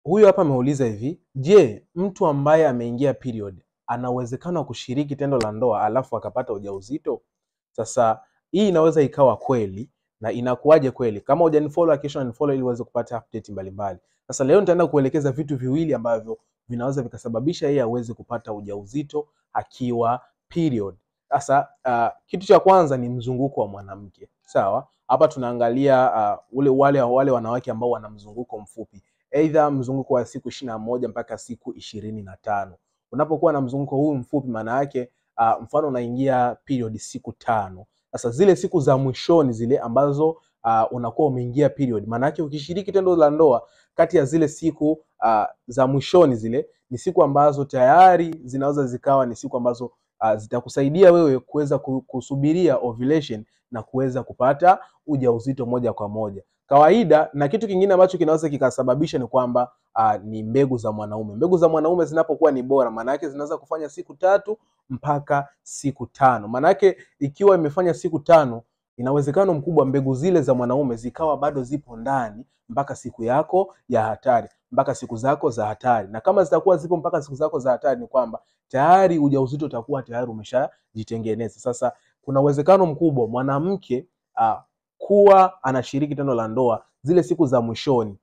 Huyu hapa ameuliza hivi, je, mtu ambaye ameingia period ana uwezekano wa kushiriki tendo la ndoa alafu akapata ujauzito? Sasa hii inaweza ikawa kweli, na inakuwaje kweli? Kama hujanifollow hakikisha unifollow ili uweze kupata update mbalimbali. Sasa leo nitaenda kuelekeza vitu viwili ambavyo vinaweza vikasababisha yeye aweze kupata ujauzito akiwa period. Sasa kitu cha kwanza ni mzunguko wa mwanamke. Sawa? Hapa tunaangalia wale wanawake ambao wana mzunguko mfupi. Either mzunguko wa siku 21 mpaka siku 25. Unapokuwa na mzunguko huu mfupi maana yake mfano unaingia period siku 5. Sasa zile siku za mwishoni zile ambazo unakuwa umeingia period, maana yake ukishiriki tendo la ndoa kati ya zile siku za mwishoni zile ni siku ambazo tayari zinaweza zikawa ni siku ambazo zitakusaidia wewe kuweza kusubiria ovulation na kuweza kupata ujauzito moja kwa moja. Kawaida, na kitu kingine ambacho kinaweza kikasababisha ni kwamba ni mbegu za mwanaume. Mbegu za mwanaume zinapokuwa ni bora, maana yake zinaweza kufanya siku 3 mpaka siku 5. Maana yake ikiwa imefanya siku 5, inawezekano mkubwa mbegu zile za mwanaume zikawa bado zipo ndani mpaka siku yako ya hatari, mpaka siku zako za hatari. Na kama zitakuwa zipo mpaka siku zako za hatari, ni kwamba tayari ujauzito utakuwa tayari umeshajitengeneza. Sasa kuna uwezekano mkubwa mwanamke kuwa anashiriki tendo la ndoa zile siku za mwishoni,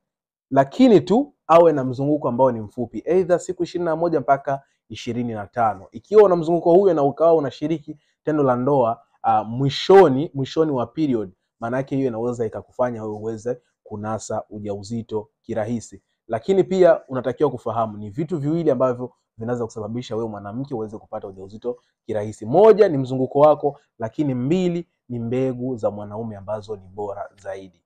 lakini tu awe na mzunguko ambao ni mfupi, either siku 21 mpaka 25. Ikiwa una mzunguko huo na ukawa unashiriki tendo la ndoa mwishoni wa period, maana yake hiyo inaweza ikakufanya wewe uweze kunasa ujauzito kirahisi. Lakini pia unatakiwa kufahamu ni vitu viwili ambavyo vinaweza kusababisha wewe mwanamke uweze kupata ujauzito kirahisi. Moja ni mzunguko wako, lakini mbili ni mbegu za mwanaume ambazo ni bora zaidi.